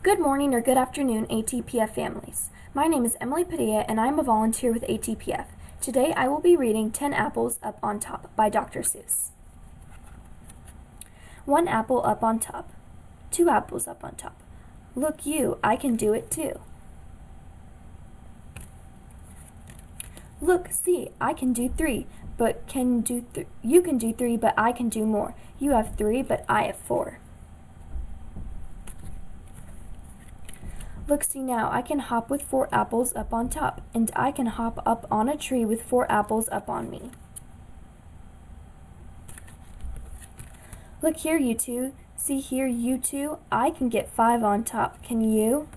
Good morning or good afternoon, ATPF families. My name is Emily Padilla and I am a volunteer with ATPF. Today I will be reading 10 Apples Up on Top by Dr. Seuss. 1 apple up on top. 2 apples up on top. Look you, I can do it too. Look, see, I can do 3, but you can do 3, but I can do more. You have 3, but I have 4. Look, see now, I can hop with 4 apples up on top, and I can hop up on a tree with 4 apples up on me. Look here, you two. See here, you two. I can get 5 on top. Can you?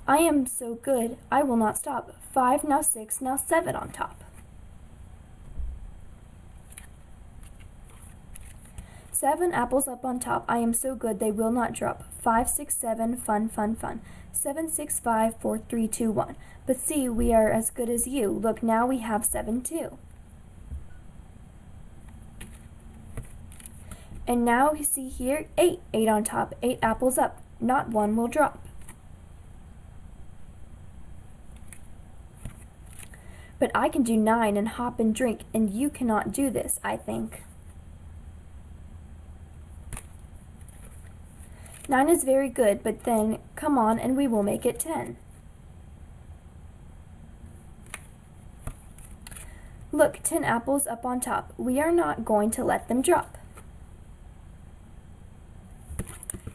I am so good, I will not stop. 5, now 6, now 7 on top. 7 apples up on top, I am so good they will not drop. 5, 6, 7, fun, fun, fun. 7, 6, 5, 4, 3, 2, 1. But see, we are as good as you. Look, now we have 7 too. And now you see here, 8. 8 on top, 8 apples up. Not one will drop. But I can do 9 and hop and drink, and you cannot do this, I think. 9 is very good, but then, come on and we will make it 10. Look, 10 apples up on top. We are not going to let them drop.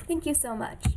Thank you so much.